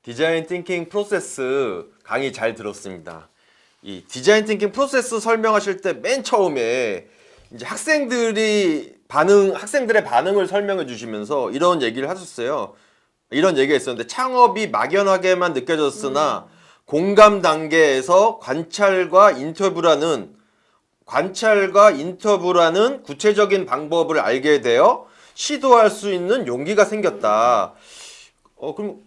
디자인 띵킹 프로세스 강의 잘 들었습니다. 이 디자인 띵킹 프로세스 설명하실 때 맨 처음에 이제 학생들의 반응을 설명해 주시면서 이런 얘기를 하셨어요. 이런 얘기가 있었는데 창업이 막연하게만 느껴졌으나 공감 단계에서 관찰과 인터뷰라는 구체적인 방법을 알게 되어 시도할 수 있는 용기가 생겼다. 그럼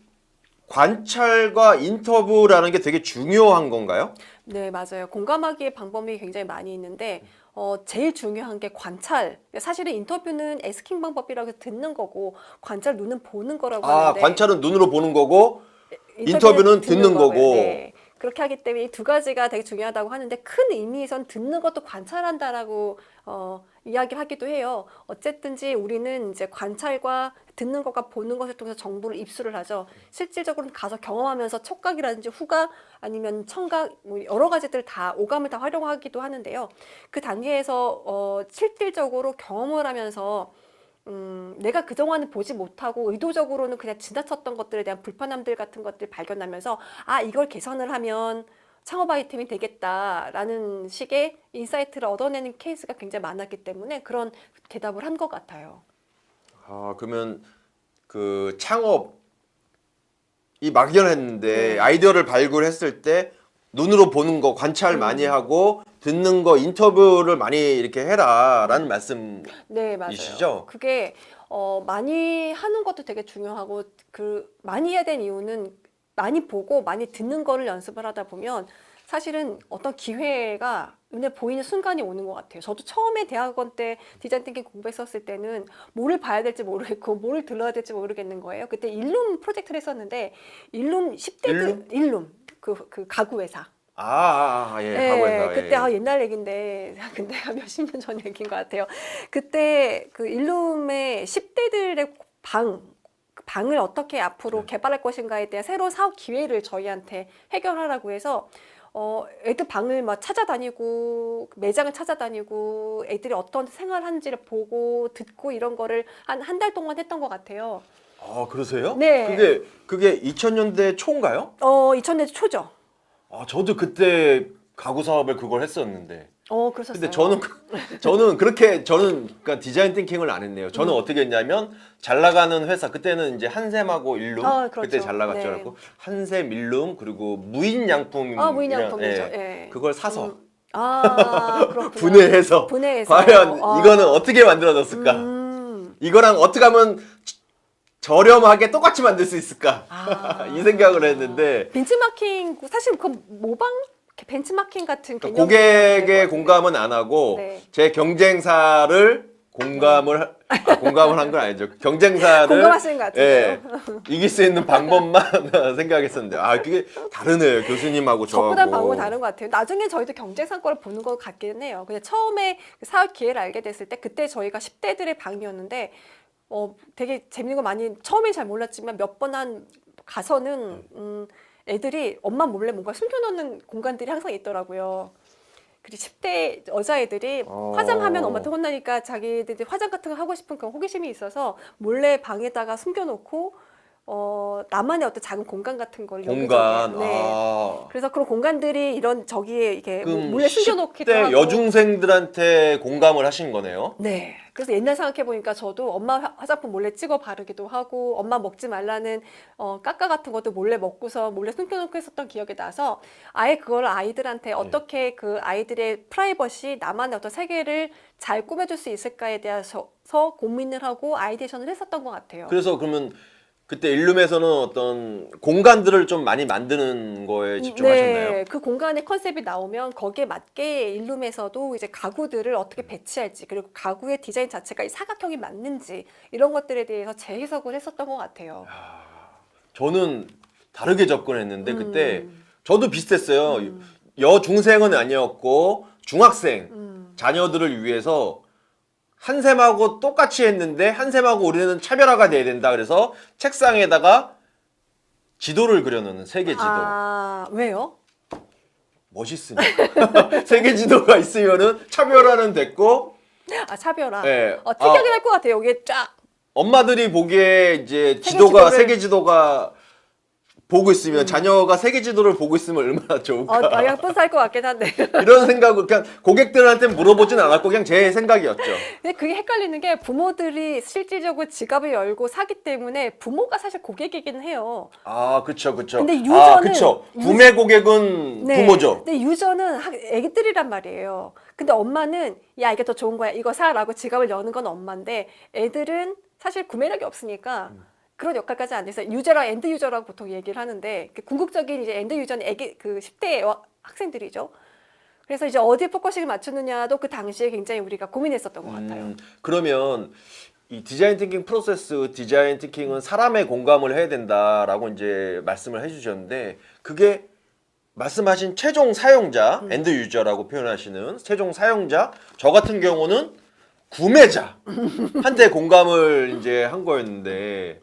관찰과 인터뷰라는 게 되게 중요한 건가요? 네, 맞아요. 공감하기의 방법이 굉장히 많이 있는데 제일 중요한 게 관찰. 사실은 인터뷰는 에스킹 방법이라고 해서 듣는 거고 관찰 눈은 보는 거라고 하는데 관찰은 눈으로 보는 거고 인터뷰는 듣는 거고. 네. 그렇게 하기 때문에 이 두 가지가 되게 중요하다고 하는데 큰 의미에선 듣는 것도 관찰한다라고 이야기를 하기도 해요. 어쨌든지 우리는 이제 관찰과 듣는 것과 보는 것을 통해서 정보를 입수를 하죠. 실질적으로는 가서 경험하면서 촉각이라든지 후각 아니면 청각 뭐 여러 가지들 다 오감을 다 활용하기도 하는데요. 그 단계에서 실질적으로 경험을 하면서 내가 그동안은 보지 못하고 의도적으로는 그냥 지나쳤던 것들에 대한 불편함들 같은 것들 발견하면서 이걸 개선을 하면 창업 아이템이 되겠다라는 식의 인사이트를 얻어내는 케이스가 굉장히 많았기 때문에 그런 대답을 한 것 같아요. 그러면 그 창업이 막연했는데 네. 아이디어를 발굴했을 때 눈으로 보는 거 관찰 많이 하고 듣는 거 인터뷰를 많이 이렇게 해라라는 말씀이시죠? 네, 맞아요. 그게 많이 하는 것도 되게 중요하고 많이 해야 되는 이유는 많이 보고 많이 듣는 거를 연습을 하다 보면 사실은 어떤 기회가 눈에 보이는 순간이 오는 것 같아요. 저도 처음에 대학원 때 디자인 띵킹 공부했었을 때는 뭐를 봐야 될지 모르겠고 뭐를 들러야 될지 모르겠는 거예요. 그때 일룸 프로젝트를 했었는데 일룸 10대들 일룸 그 가구 회사. 예, 네, 가구에서. 그때 옛날 얘기인데 근데 몇십 년 전 얘기인 것 같아요. 그때 그 일룸의 10대들의 방을 어떻게 앞으로 개발할 것인가에 대한 새로운 사업 기회를 저희한테 해결하라고 해서 애들 방을 막 찾아다니고 매장을 찾아다니고 애들이 어떤 생활하는지를 보고 듣고 이런 거를 한 달 동안 했던 것 같아요. 그러세요? 네. 그게 2000년대 초인가요? 2000년대 초죠. 저도 그때 가구 사업을 그걸 했었는데. 그러셨어요. 근데 저는 그러니까 디자인 띵킹을 안 했네요. 저는 어떻게 했냐면 잘 나가는 회사 그때는 이제 한샘하고 일룸 그렇죠. 그때 잘 나갔죠. 네. 그래갖고 한샘, 일룸 그리고 무인양품 무인양품이죠. 예. 그걸 사서 그렇구나. 분해해서 과연 이거는 어떻게 만들어졌을까? 이거랑 어떻게 하면 저렴하게 똑같이 만들 수 있을까? 이 생각을 했는데 벤치마킹 사실 그 모방 벤치마킹 같은 개념이 고객의 공감은 안 하고 네. 제 경쟁사를 공감을 한 건 아니죠. 경쟁사를 공감하시는 것 같은데요. 이길 수 있는 방법만 생각했었는데 그게 다르네요. 교수님하고 저하고. 접근한 방법이 다른 것 같아요. 나중에 저희도 경쟁사 거를 보는 것 같기는 해요. 그냥 처음에 사업 기회를 알게 됐을 때 그때 저희가 10대들의 방이었는데 되게 재밌는 거 많이 처음엔 잘 몰랐지만 몇 번 가서는 애들이 엄마 몰래 뭔가 숨겨놓는 공간들이 항상 있더라고요. 그리고 10대 여자애들이 화장하면 엄마한테 혼나니까 자기들이 화장 같은 거 하고 싶은 그런 호기심이 있어서 몰래 방에다가 숨겨놓고 나만의 어떤 작은 공간 같은 걸 공간. 네. 그래서 그런 공간들이 이런 저기에 이렇게 그럼 몰래 숨겨놓기도 10대 하고. 여중생들한테 공감을 하신 거네요. 네. 그래서 옛날 생각해 보니까 저도 엄마 화장품 몰래 찍어 바르기도 하고 엄마 먹지 말라는 까까 같은 것도 몰래 먹고서 몰래 숨겨놓고 했었던 기억이 나서 아예 그걸 아이들한테 어떻게 그 아이들의 프라이버시 나만의 어떤 세계를 잘 꾸며줄 수 있을까에 대해서 고민을 하고 아이디에이션을 했었던 것 같아요. 그래서 그러면 그때 일룸에서는 어떤 공간들을 좀 많이 만드는 거에 집중하셨나요? 네, 그 공간의 컨셉이 나오면 거기에 맞게 일룸에서도 이제 가구들을 어떻게 배치할지 그리고 가구의 디자인 자체가 이 사각형이 맞는지 이런 것들에 대해서 재해석을 했었던 것 같아요. 저는 다르게 접근했는데 그때 저도 비슷했어요. 여중생은 아니었고 중학생 자녀들을 위해서 한샘하고 똑같이 했는데 한샘하고 우리는 차별화가 돼야 된다. 그래서 책상에다가 지도를 그려놓는 세계 지도. 왜요? 멋있으니까. 세계 지도가 있으면은 차별화는 됐고. 차별화. 네. 특이하게 할 것 같아요. 이게 쫙. 엄마들이 보기에 이제 세계 세계 지도가 보고 있으면 자녀가 세계 지도를 보고 있으면 얼마나 좋을까. 그냥 뿌듯할 것 같긴 한데. 이런 생각을 그냥 고객들한테 물어보진 않았고 그냥 제 생각이었죠. 근데 그게 헷갈리는 게 부모들이 실질적으로 지갑을 열고 사기 때문에 부모가 사실 고객이긴 해요. 아, 그쵸, 그쵸. 근데 아, 유저는 그쵸. 구매 고객은 네. 부모죠. 근데 유저는 애기들이란 말이에요. 근데 엄마는 야 이게 더 좋은 거야 이거 사라고 지갑을 여는 건 엄마인데 애들은 사실 구매력이 없으니까 그런 역할까지 안 돼서 유저랑 엔드 유저라고 보통 얘기를 하는데 궁극적인 이제 엔드 유저는 애기 그 10대 학생들이죠. 그래서 이제 어디에 포커싱을 맞추느냐도 그 당시에 굉장히 우리가 고민했었던 것 같아요. 그러면 이 디자인 띵킹 프로세스, 디자인 띵킹은 사람의 공감을 해야 된다라고 이제 말씀을 해주셨는데 그게 말씀하신 최종 사용자, 엔드 유저라고 표현하시는 최종 사용자, 저 같은 경우는 구매자한테 공감을 이제 한 거였는데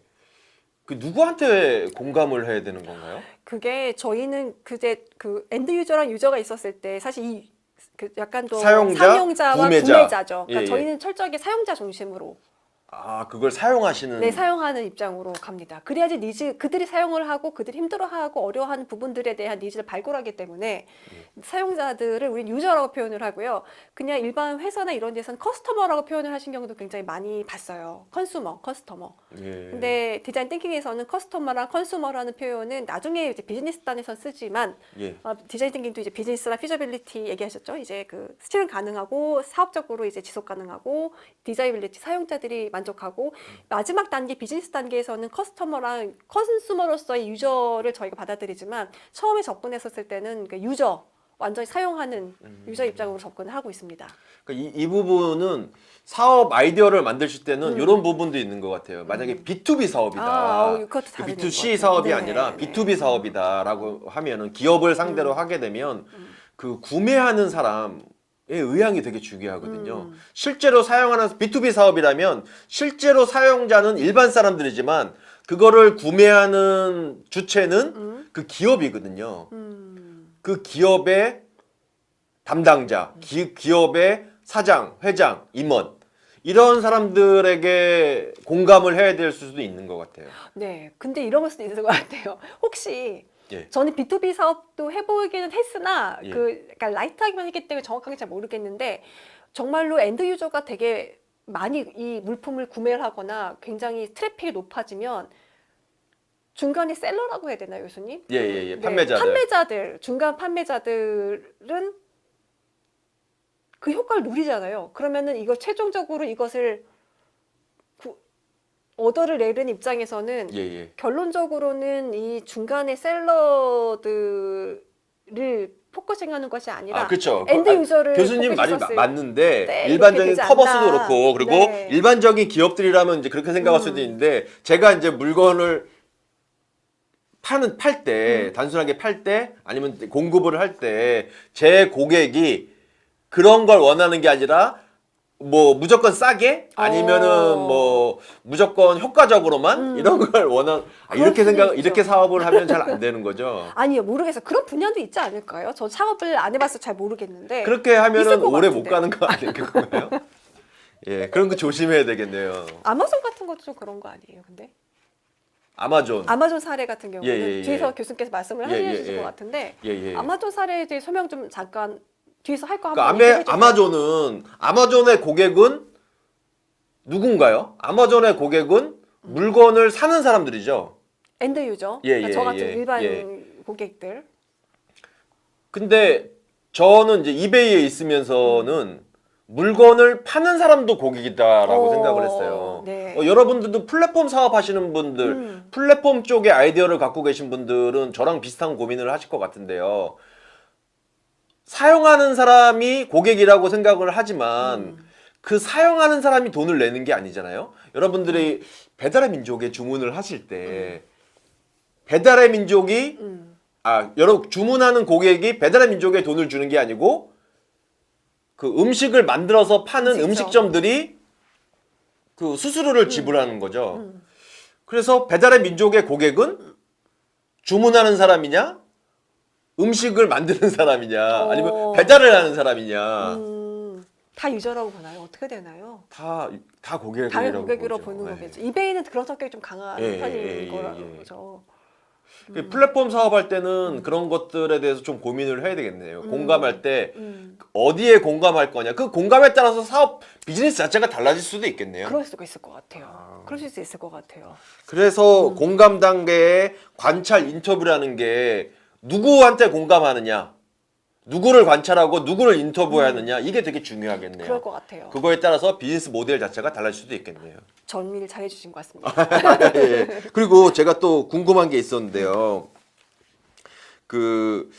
그 누구한테 공감을 해야 되는 건가요? 그게 저희는 그제 그 엔드 유저랑 유저가 있었을 때 사실 이 그 약간 또 사용자, 사용자와 구매자. 구매자죠. 그러니까 예, 예. 저희는 철저하게 사용자 중심으로 아, 그걸 사용하시는. 네, 사용하는 입장으로 갑니다. 그래야지 그들이 사용을 하고 그들이 힘들어하고 어려워하는 부분들에 대한 니즈를 발굴하기 때문에 사용자들을 우리는 유저라고 표현을 하고요. 그냥 일반 회사나 이런 데서는 커스터머라고 표현을 하신 경우도 굉장히 많이 봤어요. 커스터머. 예. 근데 디자인 띵킹에서는 커스터머랑 컨슈머라는 표현은 나중에 이제 비즈니스 단에서 쓰지만 예. 디자인 띵킹도 이제 비즈니스랑 피저빌리티 얘기하셨죠. 이제 그 실현 가능하고 사업적으로 이제 지속 가능하고 디자이빌리티 사용자들이 만족하고 마지막 단계 비즈니스 단계에서는 커스터머랑 컨슈머로서의 유저를 저희가 받아들이지만 처음에 접근했었을 때는 그 유저 완전히 사용하는 유저 입장으로 접근을 하고 있습니다. 그러니까 이 부분은 사업 아이디어를 만드실 때는 이런 부분도 있는 것 같아요. 만약에 B2B 사업이다. 그것도 그 다른 B2C 것 사업이 같아요. 아니라 네, B2B 사업이다라고 하면은 기업을 상대로 하게 되면 그 구매하는 사람의 의향이 되게 중요하거든요. 실제로 사용하는 B2B 사업이라면 실제로 사용자는 일반 사람들이지만 그거를 구매하는 주체는 그 기업이거든요. 그 기업의 담당자, 기업의 사장, 회장, 임원 이런 사람들에게 공감을 해야 될 수도 있는 것 같아요. 네, 근데 이런 걸 수도 있을 것 같아요. 혹시 예. 저는 B2B 사업도 해보기는 했으나 예. 그 약간 라이트하기만 했기 때문에 정확하게 잘 모르겠는데 정말로 엔드 유저가 되게 많이 이 물품을 구매를 하거나 굉장히 트래픽이 높아지면 중간에 셀러라고 해야 되나요, 교수님? 예. 네, 판매자들. 중간 판매자들은 그 효과를 누리잖아요. 그러면은 이거 최종적으로 이것을 오더를 내는 입장에서는 예. 결론적으로는 이 중간에 셀러들을 포커싱하는 것이 아니라 그렇죠. 엔드 유저를 교수님 말이 포커싱했었을 맞는데 때 일반적인 이렇게 되지 커버스도 않나. 그렇고 그리고 네. 일반적인 기업들이라면 이제 그렇게 생각할 수도 있는데 제가 이제 물건을 팔 때 단순하게 팔 때 아니면 공급을 할 때 제 고객이 그런 걸 원하는 게 아니라 뭐 무조건 싸게 아니면은 뭐 무조건 효과적으로만 이런 걸 이렇게 수도 있죠. 이렇게 사업을 하면 잘 안 되는 거죠. 아니요, 모르겠어요. 그런 분야도 있지 않을까요? 저 창업을 안 해봐서 잘 모르겠는데 그렇게 있을 하면은 것 오래 못 같은데. 가는 거 아닌가요? 예, 그런 거 조심해야 되겠네요. 아마존 같은 것도 좀 그런 거 아니에요, 근데? 아마존 사례 같은 경우는 예. 뒤에서 교수님께서 말씀을 해주실 것 같은데 예. 아마존 사례에 대해 설명 좀 잠깐 뒤에서 할 거 한번 그러니까 얘기해 주세요. 아마존의 고객은 누군가요? 아마존의 고객은 물건을 사는 사람들이죠. 엔드 유저, 예, 그러니까 저 같은 예, 일반 예. 고객들. 근데 저는 이제 이베이에 있으면서는 물건을 파는 사람도 고객이다라고 생각을 했어요. 네. 여러분들도 플랫폼 사업하시는 분들, 플랫폼 쪽에 아이디어를 갖고 계신 분들은 저랑 비슷한 고민을 하실 것 같은데요. 사용하는 사람이 고객이라고 생각을 하지만 그 사용하는 사람이 돈을 내는 게 아니잖아요. 여러분들이 배달의 민족에 주문을 하실 때 배달의 민족이 여러분 주문하는 고객이 배달의 민족에 돈을 주는 게 아니고 그 음식을 만들어서 파는 음식점들이 그 수수료를 지불하는 거죠. 그래서 배달의 민족의 고객은 주문하는 사람이냐, 음식을 만드는 사람이냐, 아니면 배달을 하는 사람이냐. 다 유저라고 보나요? 어떻게 되나요? 다 당연히 고객이라고 고객으로 보죠. 보는 예. 거겠죠. 이베이는 그런 성격이 좀 강한 예, 편인 예. 거죠. 플랫폼 사업할 때는 그런 것들에 대해서 좀 고민을 해야 되겠네요. 공감할 때 음. 어디에 공감할 거냐. 그 공감에 따라서 사업 비즈니스 자체가 달라질 수도 있겠네요. 그럴 수가 있을 것 같아요. 그럴 수 있을 것 같아요. 그래서 공감 단계의 관찰 인터뷰라는 게 누구한테 공감하느냐, 누구를 관찰하고 누구를 인터뷰하느냐 이게 되게 중요하겠네요. 그럴 것 같아요. 그거에 따라서 비즈니스 모델 자체가 달라질 수도 있겠네요. 정리를 잘 해주신 것 같습니다. 예. 그리고 제가 또 궁금한 게 있었는데요. 그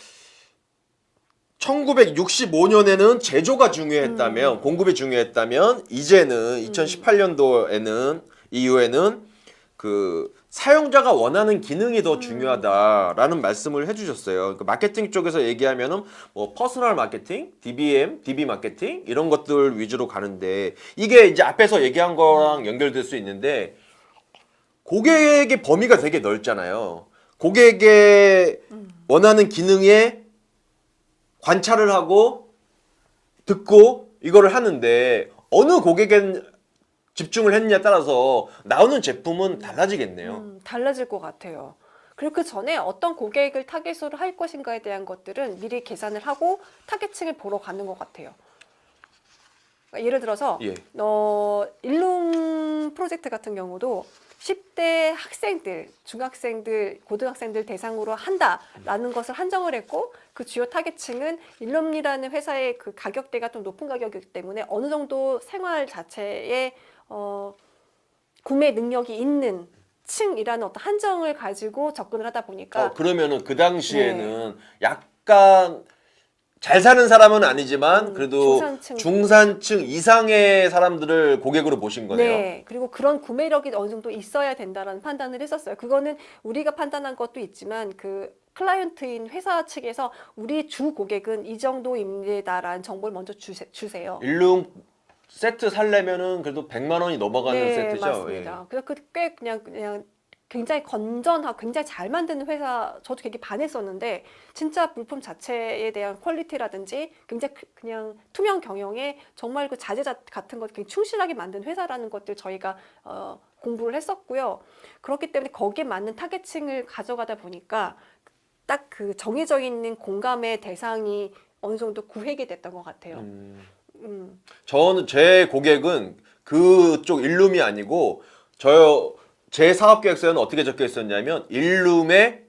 1965년에는 제조가 중요했다면, 공급이 중요했다면, 이제는 2018년도에는 이후에는 그 사용자가 원하는 기능이 더 중요하다라는 말씀을 해주셨어요. 그 마케팅 쪽에서 얘기하면은 뭐 퍼스널 마케팅, DBM, DB 마케팅 이런 것들 위주로 가는데 이게 이제 앞에서 얘기한 거랑 연결될 수 있는데 고객의 범위가 되게 넓잖아요. 고객의 원하는 기능에 관찰을 하고 듣고 이거를 하는데 어느 고객에 집중을 했느냐에 따라서 나오는 제품은 달라지겠네요. 달라질 것 같아요. 그리고 그 전에 어떤 고객을 타겟으로 할 것인가에 대한 것들은 미리 계산을 하고 타겟층을 보러 가는 것 같아요. 그러니까 예를 들어서 예. 일룸 프로젝트 같은 경우도 10대 학생들, 중학생들, 고등학생들 대상으로 한다라는 것을 한정을 했고 그 주요 타겟층은 일룸이라는 회사의 그 가격대가 좀 높은 가격이기 때문에 어느 정도 생활 자체에 구매 능력이 있는 층이라는 어떤 한정을 가지고 접근을 하다 보니까 그러면은 그 당시에는 약간 잘 사는 사람은 아니지만 그래도 중산층 이상의 사람들을 고객으로 보신 거네요. 네. 그리고 그런 구매력이 어느 정도 있어야 된다라는 판단을 했었어요. 그거는 우리가 판단한 것도 있지만 그 클라이언트인 회사 측에서 우리 주 고객은 이 정도입니다라는 정보를 먼저 주세요. 일룸 세트 살려면은 그래도 100만 원이 넘어가는 네, 세트죠. 맞습니다. 그래서 꽤 그냥 굉장히 건전하고 굉장히 잘 만드는 회사 저도 되게 반했었는데 진짜 물품 자체에 대한 퀄리티라든지 굉장히 그냥 투명 경영에 정말 그 자재자 같은 것 굉장히 충실하게 만든 회사라는 것들 저희가 공부를 했었고요. 그렇기 때문에 거기에 맞는 타겟층을 가져가다 보니까 딱 그 정해져 있는 공감의 대상이 어느 정도 구획이 됐던 것 같아요. 저는 제 고객은 그쪽 일룸이 아니고 제 사업 계획서에는 어떻게 적혀 있었냐면 일룸의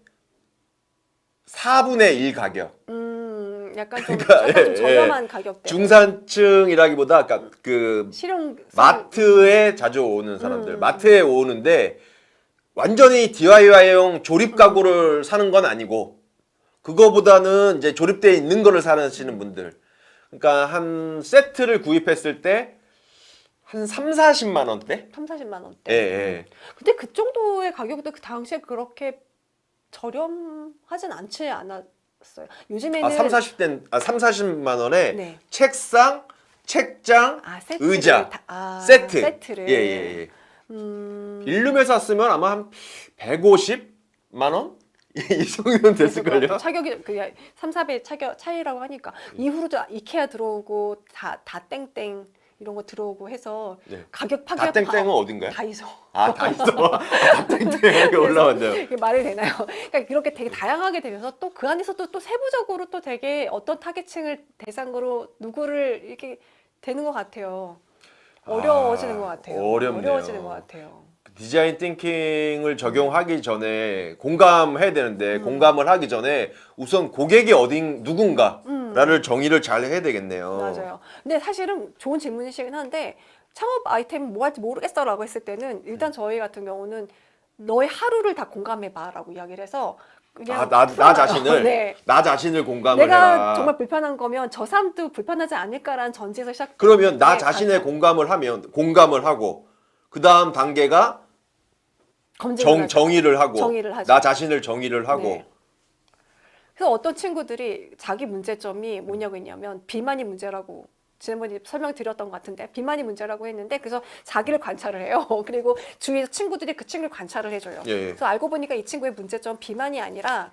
4분의 1 가격. 약간 좀 저렴한 가격대. 중산층이라기보다 그러니까 그 실용 마트에 자주 오는 사람들, 마트에 오는데 완전히 DIY용 조립 가구를 사는 건 아니고 그거보다는 이제 조립되어 있는 거를 사시는 분들. 그러니까 한 세트를 구입했을 때 한 3, 40만 원대? 3, 40만 원대. 예, 예. 근데 그 정도의 가격도 그 당시에 그렇게 저렴하진 않았어요. 요즘에는 3, 40만 원에 네. 책상, 책장, 세트를 의자, 세트. 세트를. 예. 일룸에서 샀으면 아마 한 150만 원? 이 정도는 됐을걸요? 차격이 그 3, 4배 차이라고 하니까 이후로도 이케아 들어오고 다 땡땡 이런 거 들어오고 해서 네. 가격 파괴가 다땡땡은 어딘가요? 다이소. 다이소. 다땡땡하게 올라왔네요. 이게 말이 되나요? 그러니까 이렇게 되게 다양하게 되면서 또 그 안에서 또 세부적으로 또 되게 어떤 타겟층을 대상으로 누구를 이렇게 되는 것 같아요. 어려워지는 것 같아요. 어렵네요. 어려워지는 것 같아요. 디자인 띵킹을 적용하기 전에 공감해야 되는데 공감을 하기 전에 우선 고객이 누군가를 정의를 잘 해야 되겠네요. 맞아요. 근데 사실은 좋은 질문이시긴 한데 창업 아이템 뭐 할지 모르겠어라고 했을 때는 일단 저희 같은 경우는 너의 하루를 다 공감해봐라고 이야기를 해서 그냥 나 자신을 네. 나 자신을 공감을 내가 해라. 정말 불편한 거면 저 사람도 불편하지 않을까라는 전제에서 시작. 그러면 나 자신의 공감을 하고 그 다음 단계가 정의를 하고 하죠. 나 자신을 정의를 하고 네. 그래서 어떤 친구들이 자기 문제점이 뭐냐고 했냐면 비만이 문제라고 지난번에 설명드렸던 것 같은데 비만이 문제라고 했는데 그래서 자기를 관찰을 해요. 그리고 주위에서 친구들이 그 친구를 관찰을 해줘요. 예. 그래서 알고 보니까 이 친구의 문제점 비만이 아니라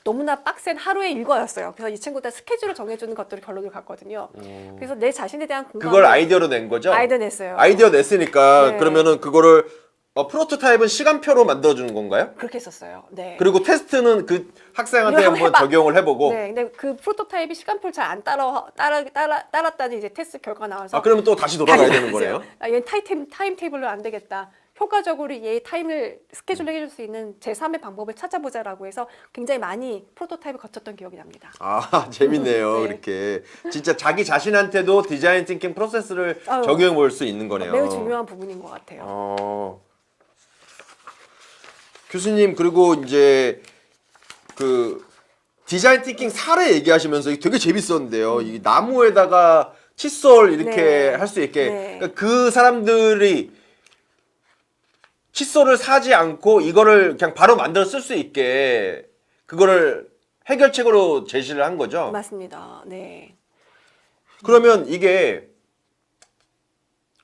너무나 빡센 하루의 일과였어요. 그래서 이 친구들 스케줄을 정해주는 것들을 결론을 갔거든요. 그래서 내 자신에 대한 공감 그걸 아이디어로 낸 거죠? 아이디어 냈어요. 아이디어 냈으니까 네. 그러면은 그거를 프로토타입은 시간표로 만들어주는 건가요? 그렇게 했었어요. 네. 그리고 테스트는 그 학생한테 이거 한번 해봐. 적용을 해보고. 네, 근데 그 프로토타입이 시간표를 잘 안 따랐다니 이제 테스트 결과 나와서 아, 그러면 또 다시 돌아가야 되는 거네요? 아, 얘 타임 테이블로 안 되겠다. 효과적으로 얘 타임을 스케줄 해줄 수 있는 제3의 방법을 찾아보자라고 해서 굉장히 많이 프로토타입을 거쳤던 기억이 납니다. 아, 재밌네요. 네. 이렇게 진짜 자기 자신한테도 디자인 띵킹 프로세스를 아유, 적용해 볼 수 있는 거네요. 매우 중요한 부분인 것 같아요. 교수님, 그리고 이제 그 디자인 띵킹 사례 얘기하시면서 이게 되게 재밌었는데요. 이 나무에다가 칫솔 이렇게 네. 할 수 있게. 네. 그러니까 그 사람들이 칫솔을 사지 않고 이거를 그냥 바로 만들어 쓸 수 있게 그거를 해결책으로 제시를 한 거죠. 맞습니다. 네. 그러면 이게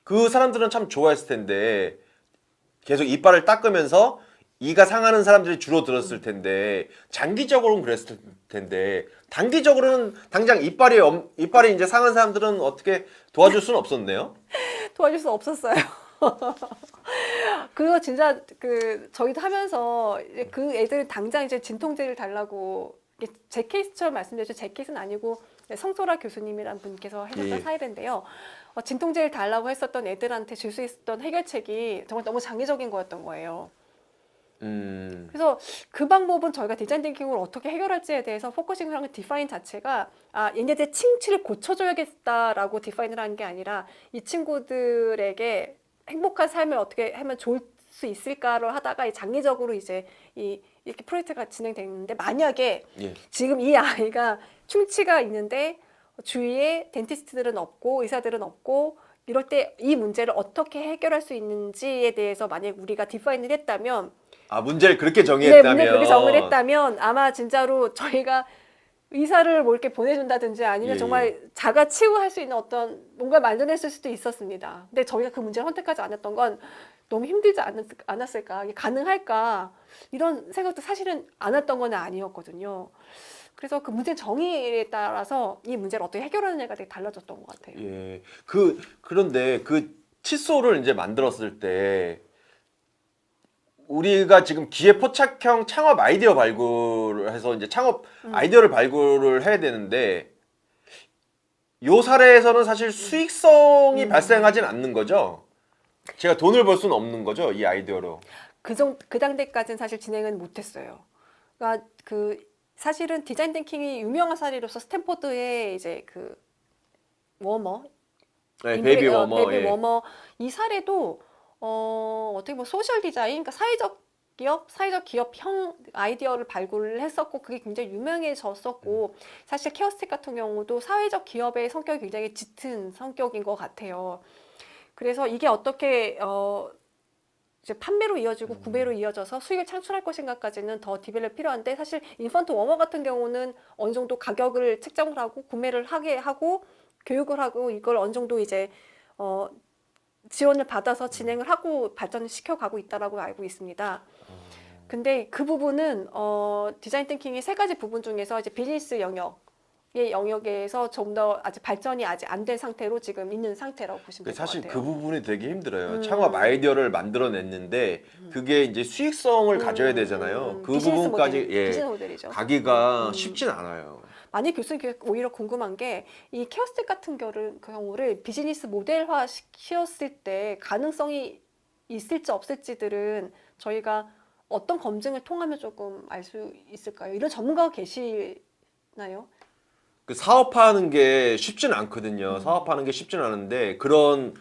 그 사람들은 참 좋아했을 텐데 계속 이빨을 닦으면서 이가 상하는 사람들이 주로 들었을 텐데 장기적으로는 그랬을 텐데 단기적으로는 당장 이빨이 이제 상한 사람들은 어떻게 도와줄 수는 없었네요. 도와줄 수 없었어요. 그거 진짜 그 저희도 하면서 이제 그 애들 당장 이제 진통제를 달라고 제 케이스처럼 말씀드렸죠. 제 케이스는 아니고 성소라 교수님이란 분께서 해줬던 예. 사례인데요. 진통제를 달라고 했었던 애들한테 줄 수 있었던 해결책이 정말 너무 장기적인 거였던 거예요. 그래서 그 방법은 저희가 디자인 띵킹으로 어떻게 해결할지에 대해서 포커싱을 한 디파인 자체가 얘네들 칭치를 고쳐줘야겠다라고 디파인을 한 게 아니라 이 친구들에게 행복한 삶을 어떻게 하면 좋을 수 있을까를 하다가 장기적으로 이제 이렇게 프로젝트가 진행되는데 만약에 예. 지금 이 아이가 충치가 있는데 주위에 덴티스트들은 없고 의사들은 없고 이럴 때 이 문제를 어떻게 해결할 수 있는지에 대해서 만약 우리가 디파인을 했다면 문제를 그렇게 네, 정의했다면 문제를 그렇게 정을 했다면 아마 진짜로 저희가 의사를 뭐 이렇게 보내준다든지 아니면 예, 정말 자가 치유할 수 있는 어떤 뭔가 만들어냈을 수도 있었습니다. 근데 저희가 그 문제를 선택하지 않았던 건 너무 힘들지 않았을까, 이게 가능할까 이런 생각도 사실은 안 했던 건 아니었거든요. 그래서 그 문제 정의에 따라서 이 문제를 어떻게 해결하느냐가 되게 달라졌던 것 같아요. 예. 그런데 그 칫솔을 이제 만들었을 때 우리가 지금 기계 포착형 창업 아이디어 발굴을 해서 이제 창업 아이디어를 발굴을 해야 되는데 요 사례에서는 사실 수익성이 발생하진 않는 거죠. 제가 돈을 벌 수는 없는 거죠, 이 아이디어로. 그 당대까지는 사실 진행은 못했어요. 그러니까 사실은 디자인 띵킹이 유명한 사례로서 스탠포드의 이제 그 워머, 네, 베이비 워머. 베이비 예. 워머 이 사례도 어떻게 보면 소셜 디자인, 그러니까 사회적 기업형 아이디어를 발굴을 했었고 그게 굉장히 유명해졌었고 사실 케어스틱 같은 경우도 사회적 기업의 성격이 굉장히 짙은 성격인 것 같아요. 그래서 이게 어떻게 이제 판매로 이어지고 구매로 이어져서 수익을 창출할 것인가까지는 더 디벨롭 필요한데 사실 인펀트 워머 같은 경우는 어느 정도 가격을 책정을 하고 구매를 하게 하고 교육을 하고 이걸 어느 정도 이제 지원을 받아서 진행을 하고 발전을 시켜가고 있다라고 알고 있습니다. 근데 그 부분은 디자인 띵킹이 세 가지 부분 중에서 이제 비즈니스 영역에서 좀 더 아직 발전이 아직 안 된 상태로 지금 있는 상태라고 보시면 될 것 같아요. 사실 그 부분이 되게 힘들어요. 창업 아이디어를 만들어냈는데 그게 이제 수익성을 가져야 되잖아요. 그 부분까지 비즈니스 모델이죠. 가기가 쉽진 않아요. 만약 교수님 오히려 궁금한 게 이 케어스틱 같은 경우를 비즈니스 모델화 시켰을 때 가능성이 있을지 없을지들은 저희가 어떤 검증을 통하면 조금 알 수 있을까요? 이런 전문가가 계시나요? 그 사업하는 게 쉽진 않거든요. 사업하는 게 쉽진 않은데 그런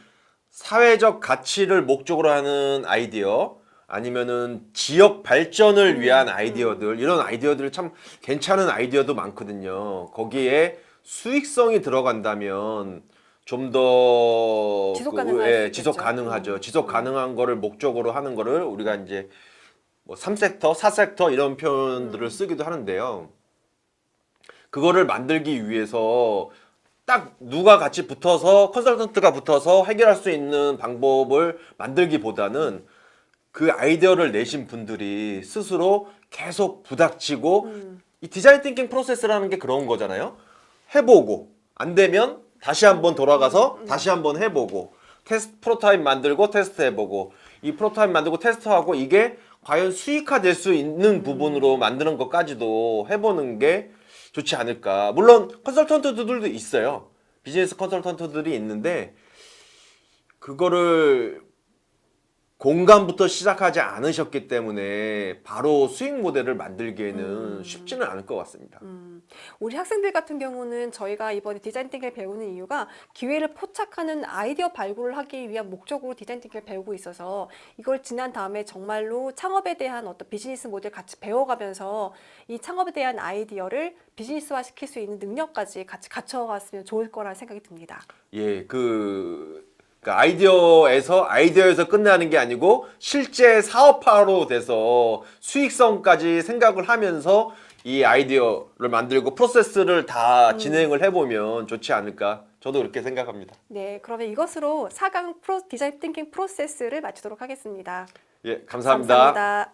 사회적 가치를 목적으로 하는 아이디어 아니면은 지역 발전을 위한 아이디어들 이런 아이디어들 참 괜찮은 아이디어도 많거든요. 거기에 수익성이 들어간다면 좀 더 지속 가능할 수 지속 있겠죠. 가능하죠. 지속 가능한 거를 목적으로 하는 거를 우리가 이제 뭐 3섹터, 4섹터 이런 표현들을 쓰기도 하는데요. 그거를 만들기 위해서 딱 누가 같이 붙어서 컨설턴트가 붙어서 해결할 수 있는 방법을 만들기보다는 그 아이디어를 내신 분들이 스스로 계속 부닥치고 이 디자인 띵킹 프로세스라는 게 그런 거잖아요. 해보고 안 되면 다시 한번 돌아가서 다시 한번 해보고 프로토타입 만들고 테스트해보고 이 프로토타입 만들고 테스트하고 이게 과연 수익화될 수 있는 부분으로 만드는 것까지도 해보는 게 좋지 않을까. 물론 컨설턴트들도 있어요. 비즈니스 컨설턴트들이 있는데 그거를 공감부터 시작하지 않으셨기 때문에 바로 수익 모델을 만들기에는 쉽지는 않을 것 같습니다. 우리 학생들 같은 경우는 저희가 이번에 디자인 띵킹을 배우는 이유가 기회를 포착하는 아이디어 발굴을 하기 위한 목적으로 디자인 띵킹을 배우고 있어서 이걸 지난 다음에 정말로 창업에 대한 어떤 비즈니스 모델 같이 배워가면서 이 창업에 대한 아이디어를 비즈니스화 시킬 수 있는 능력까지 같이 갖춰갔으면 좋을 거라는 생각이 듭니다. 예, 아이디어에서 끝나는 게 아니고 실제 사업화로 돼서 수익성까지 생각을 하면서 이 아이디어를 만들고 프로세스를 다 진행을 해보면 좋지 않을까. 저도 그렇게 생각합니다. 네, 그러면 이것으로 4강 디자인 띵킹 프로세스를 마치도록 하겠습니다. 예, 감사합니다. 감사합니다.